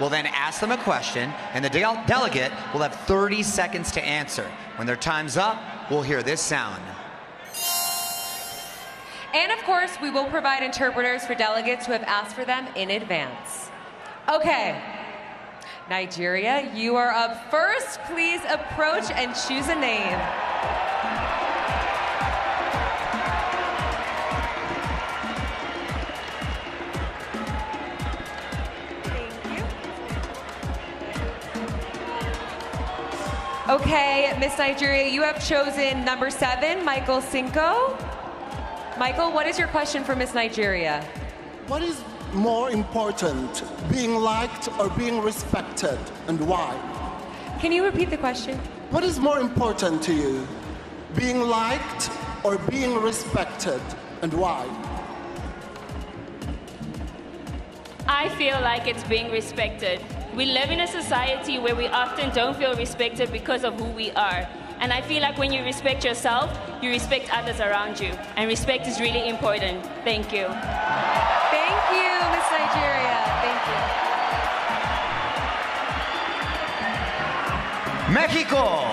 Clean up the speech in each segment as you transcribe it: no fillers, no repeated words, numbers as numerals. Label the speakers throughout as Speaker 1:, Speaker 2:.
Speaker 1: We'll then ask them a question, and the delegate will have 30 seconds to answer. When their time's up, we'll hear this sound.
Speaker 2: And of course, we will provide interpreters for delegates who have asked for them in advance. Okay, Nigeria, you are up first. Please approach and choose a name. Okay, Miss Nigeria, you have chosen number 7, Michael Cinco. Michael, what is your question for Miss Nigeria?
Speaker 3: What is more important, being liked or being respected, and why?
Speaker 2: Can you repeat the question?
Speaker 3: What is more important to you, being liked or being respected, and why?
Speaker 4: I feel like it's being respected. We live in a society where we often don't feel respected because of who we are. And I feel like when you respect yourself, you respect others around you. And respect is really important. Thank you.
Speaker 2: Thank you, Miss Nigeria. Thank you.
Speaker 1: Mexico,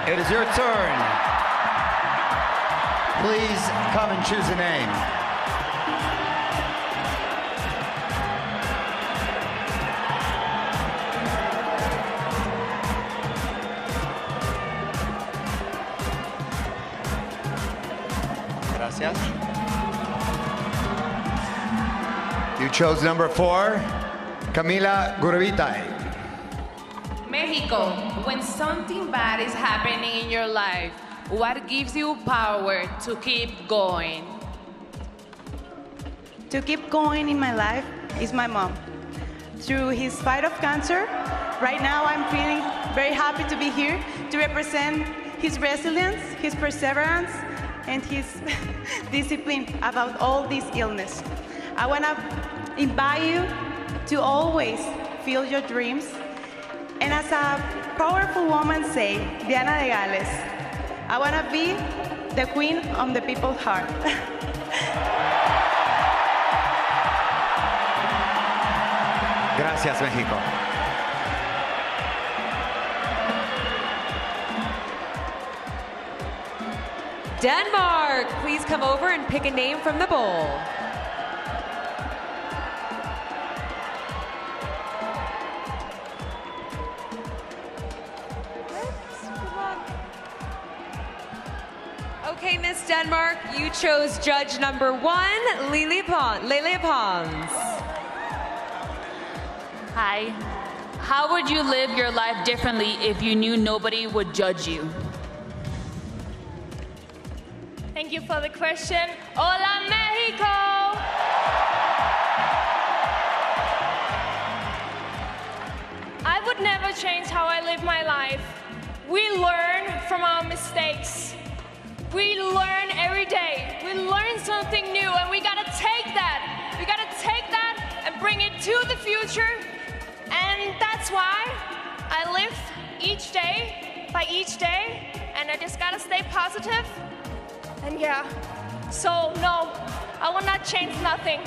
Speaker 1: it is your turn. Please come and choose a name. Gracias. You chose number 4, Camila Gurvitay.
Speaker 5: Mexico, when something bad is happening in your life, what gives you power to keep going?
Speaker 6: To keep going in my life is my mom. Through his fight of cancer, right now I'm feeling very happy to be here to represent his resilience, his perseverance, and his discipline about all this illness. I want to invite you to always feel your dreams. And as a powerful woman say, Diana de Gales, I want to be the queen of the people's heart.
Speaker 1: Gracias, Mexico.
Speaker 2: Denmark, please come over and pick a name from the bowl. Okay, Miss Denmark, you chose judge number 1, Lele Pons.
Speaker 4: Hi. How would you live your life differently if you knew nobody would judge you?
Speaker 7: Thank you for the question. Hola, Mexico! I would never change how I live my life. We learn from our mistakes. We learn every day. We learn something new, and we gotta take that. We gotta take that and bring it to the future. And that's why I live each day by each day, and I just gotta stay positive. And yeah, so no, I will not change nothing.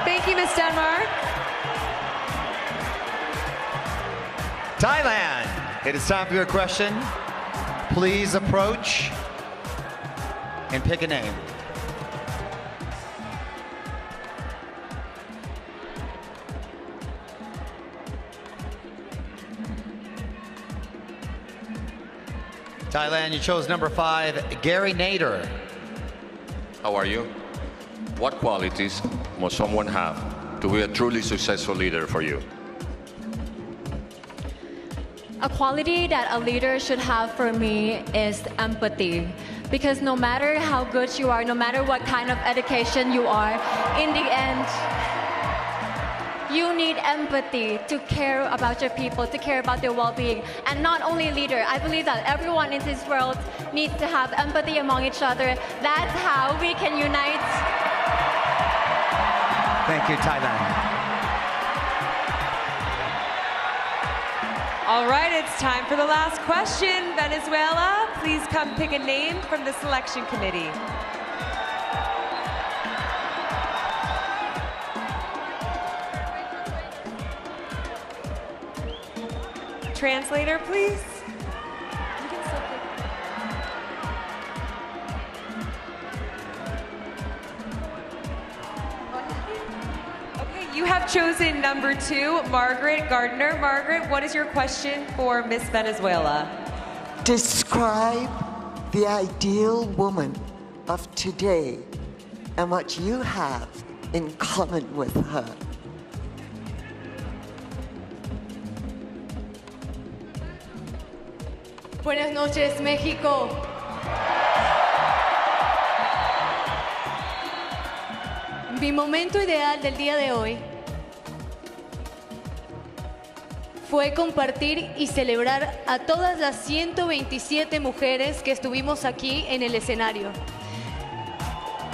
Speaker 2: Thank you, Miss Denmark.
Speaker 1: Thailand, it is time for your question. Please approach and pick a name. Thailand, you chose number 5, Gary Nader.
Speaker 8: How are you? What qualities must someone have to be a truly successful leader for you?
Speaker 9: A quality that a leader should have for me is empathy. Because no matter how good you are, no matter what kind of education you are, in the end, you need empathy to care about your people, to care about their well-being. And not only a leader, I believe that everyone in this world needs to have empathy among each other. That's how we can unite.
Speaker 1: Thank you, Thailand.
Speaker 2: All right, it's time for the last question. Venezuela, please come pick a name from the selection committee. translator, please? Okay, you have chosen number 2, Margaret Gardner. Margaret, what is your question for Miss Venezuela?
Speaker 10: Describe the ideal woman of today and what you have in common with her.
Speaker 9: Buenas noches, México. Mi momento ideal del día de hoy fue compartir y celebrar a todas las 127 mujeres que estuvimos aquí en el escenario.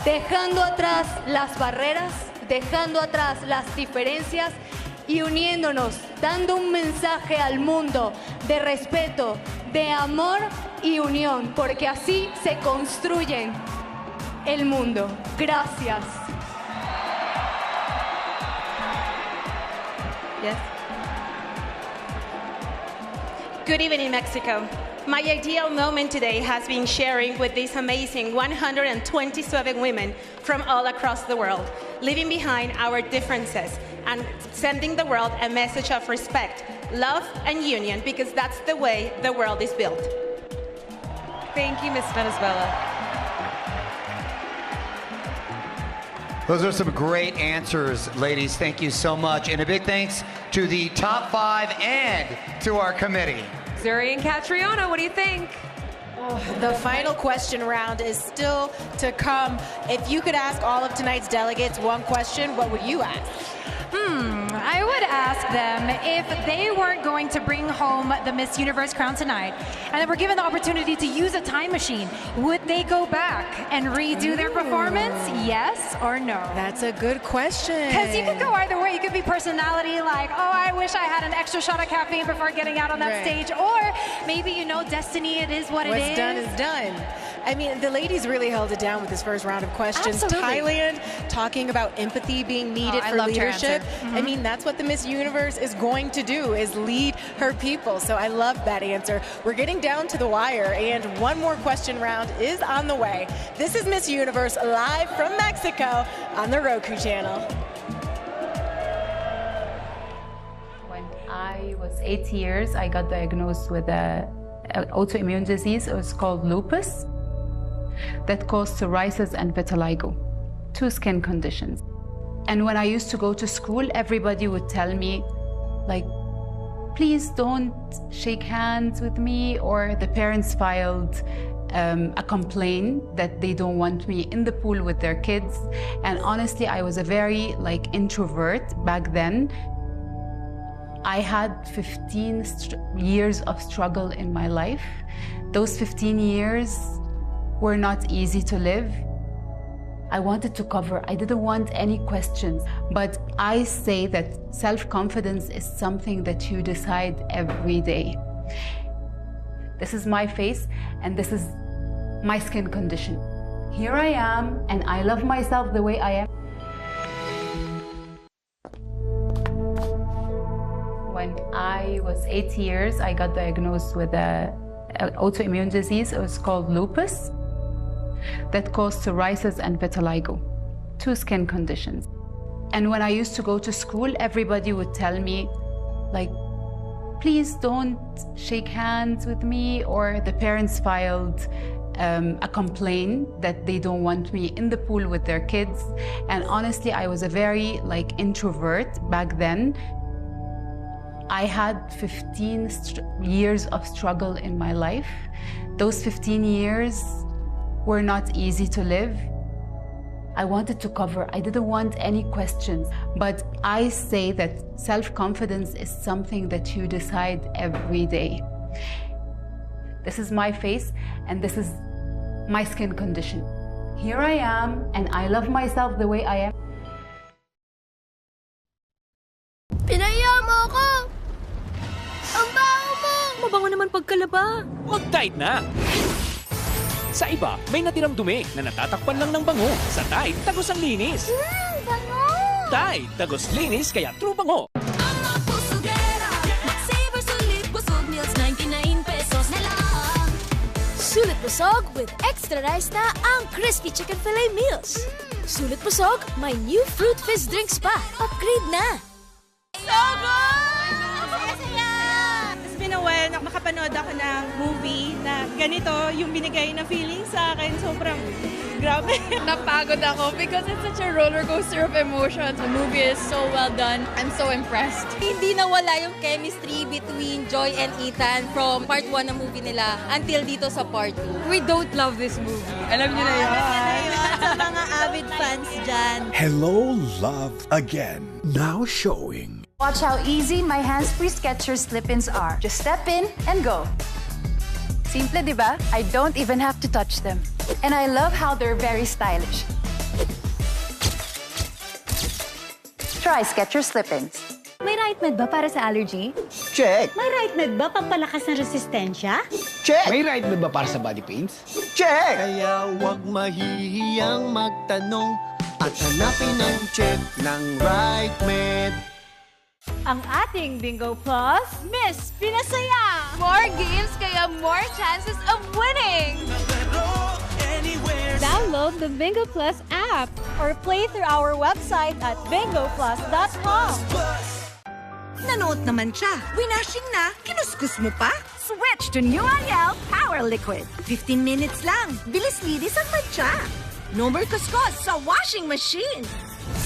Speaker 9: Dejando atrás las barreras, dejando atrás las diferencias y uniéndonos, dando un mensaje al mundo de respeto, de amor y unión, porque así se construye el mundo. Gracias.
Speaker 6: Yes. Good evening, Mexico. My ideal moment today has been sharing with these amazing 127 women from all across the world, leaving behind our differences and sending the world a message of respect, love, and union, because that's the way the world is built.
Speaker 2: Thank you, Miss Venezuela.
Speaker 1: Those are some great answers, ladies. Thank you so much. And a big thanks to the top 5 and to our committee.
Speaker 2: Zuri and Catriona, what do you think?
Speaker 11: The final question round is still to come. If you could ask all of tonight's delegates one question, what would you ask?
Speaker 12: I would ask them if they weren't going to bring home the Miss Universe crown tonight and they were given the opportunity to use a time machine, would they go back and redo their performance? Yes or no?
Speaker 11: That's a good question.
Speaker 12: Because you could go either way. You could be personality like, oh, I wish I had an extra shot of caffeine before getting out on that stage. Or maybe, you know, destiny, it is what it is.
Speaker 11: What's done is done. I mean, the ladies really held it down with this first round of questions.
Speaker 12: Absolutely.
Speaker 11: Thailand talking about empathy being needed for leadership. I mean, that's what the Miss Universe is going to do, is lead her people. So I love that answer. We're getting down to the wire, and one more question round is on the way. This is Miss Universe live from Mexico on the Roku channel.
Speaker 13: When I was 8 years, I got diagnosed with an autoimmune disease. It was called lupus that caused psoriasis and vitiligo, 2 skin conditions. And when I used to go to school, everybody would tell me, like, please don't shake hands with me, or the parents filed a complaint that they don't want me in the pool with their kids. And honestly, I was a very introvert back then. I had 15 years of struggle in my life. Those 15 years were not easy to live. I wanted to cover, I didn't want any questions. But I say that self-confidence is something that you decide every day. This is my face, and this is my skin condition. Here I am, and I love myself the way I am. When I was 8 years, I got diagnosed with an autoimmune disease. It was called lupus that caused psoriasis and vitiligo, 2 skin conditions. And when I used to go to school, everybody would tell me, like, please don't shake hands with me, or the parents filed a complaint that they don't want me in the pool with their kids. And honestly, I was a very introvert back then. I had 15 years of struggle in my life. Those 15 years were not easy to live. I wanted to cover, I didn't want any questions. But I say that self-confidence is something that you decide every day. This is my face, and this is my skin condition. Here I am, and I love myself the way I am.
Speaker 14: Pinaya mo ako! Ang baho mo!
Speaker 15: Mabango naman pagkalaba.
Speaker 16: Mag-Tide na! Sa iba, may natirang dumi na natatakpan lang ng bango. Sa Tide, tagos ang linis.
Speaker 14: Bango!
Speaker 16: Tide, tagos linis kaya true bango.
Speaker 14: Ang mga pusugera, magsibay sulit, busog Sulit busog with extra rice na ang crispy chicken fillet meals. Sulit busog, may new fruit fizz drinks pa. Upgrade na!
Speaker 6: So good! Saya-saya! It's been a while na makapanood ako ng movie na ganito yung binigay na feeling sa akin. Sobrang grabe.
Speaker 17: Napagod ako because it's such a roller coaster of emotions. The movie is so well done. I'm so impressed.
Speaker 15: Hindi nawala yung chemistry between Joy and Ethan from part 1 ng movie nila until dito sa part 2. We don't love this movie. Alam niyo na yun.
Speaker 6: Sa mga avid fans dyan.
Speaker 18: Hello, Love Again. Now showing.
Speaker 19: Watch how easy my hands-free Skechers slip-ins are. Just step in and go. Simple, di ba? I don't even have to touch them. And I love how they're very stylish. Try Skechers slip-ins.
Speaker 20: May right med ba para sa allergy?
Speaker 21: Check.
Speaker 20: May right med ba pampalakas ng resistensya?
Speaker 21: Check.
Speaker 22: May right med ba para sa body pains?
Speaker 21: Check.
Speaker 23: Kaya huwag mahihiyang magtanong at hanapin ang check ng right med.
Speaker 12: Ang ating Bingo Plus, Miss Pinasaya!
Speaker 7: More games, kaya more chances of winning!
Speaker 12: Download the Bingo Plus app or play through our website at bingoplus.com.
Speaker 24: Nanood naman siya. Winashing na, kinuskus mo pa?
Speaker 19: Switch to New Ariel Power Liquid.
Speaker 24: 15 minutes lang. Bilis-linis ang matcha. No more kuskus sa washing machine.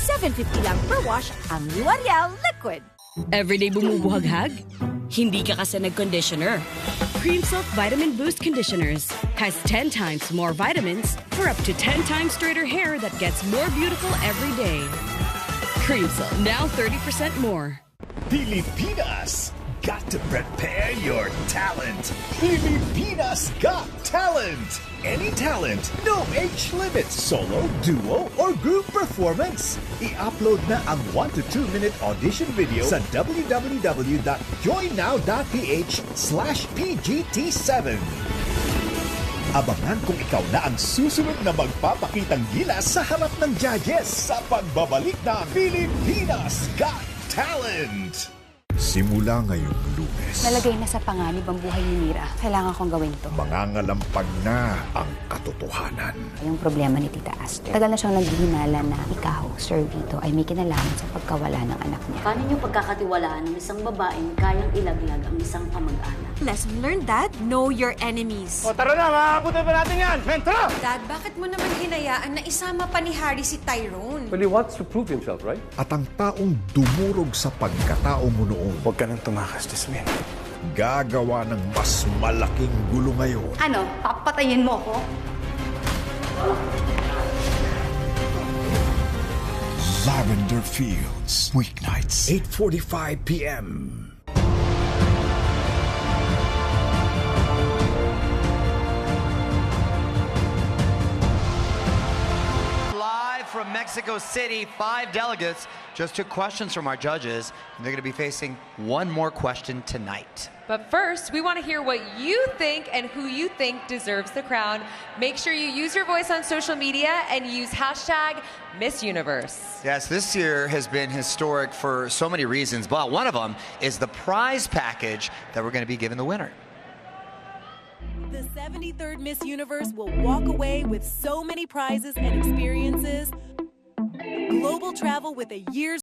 Speaker 19: $7.50 lang per wash ang New Ariel Liquid.
Speaker 15: Everyday bumubuhaghag? Hindi ka kasi nag-conditioner. Cream Silk Vitamin Boost Conditioners has 10 times more vitamins for up to 10 times straighter hair that gets more beautiful every day. Cream Silk, now 30% more.
Speaker 18: Pilipinas! Got to prepare your talent. Pilipinas Got Talent! Any talent, no age limit, solo, duo, or group performance. I-upload na ang 1 to 2 minute audition video sa www.joynow.ph/PGT7. Abangan kung ikaw na ang susunod na magpapakitang gilas sa harap ng judges sa pagbabalik ng Pilipinas Got Talent. Simula ngayong Lunes,
Speaker 13: Nalagay na sa panganib ang buhay ni Mira. Kailangan kong gawin to.
Speaker 18: mangangalampag na ang katotohanan.
Speaker 13: Yung problema ni Tita Aster. Tagal na siyang naghihinala na ikaw, Sir Vito, ay may kinalaman sa pagkawala ng anak niya.
Speaker 25: Paano niyo pagkakatiwalaan ng isang babaeng kayang ilaglag ang isang kamag-anak?
Speaker 26: Lesson learned, Dad. Know your enemies.
Speaker 22: O tara na, makakakutin pa natin yan! Men, tara!
Speaker 26: Dad, bakit mo naman hinayaan na isama pa ni Harry si Tyrone?
Speaker 27: Well, he wants to prove himself, right?
Speaker 18: At ang taong dumurog sa pagkatao mo noon,
Speaker 22: huwag ka nang tumakas, Jasmine.
Speaker 18: Gagawa ng mas malaking gulo ngayon.
Speaker 25: Ano? Papatayin mo ako?
Speaker 18: Lavender Fields, weeknights, 8:45 p.m.
Speaker 1: Live from Mexico City, 5 delegates just took questions from our judges, and they're going to be facing one more question tonight.
Speaker 2: But first, we want to hear what you think and who you think deserves the crown. Make sure you use your voice on social media and use hashtag Miss Universe.
Speaker 1: Yes, this year has been historic for so many reasons, but one of them is the prize package that we're going to be giving the winner.
Speaker 11: The 73rd Miss Universe will walk away with so many prizes and experiences. Global travel with a year's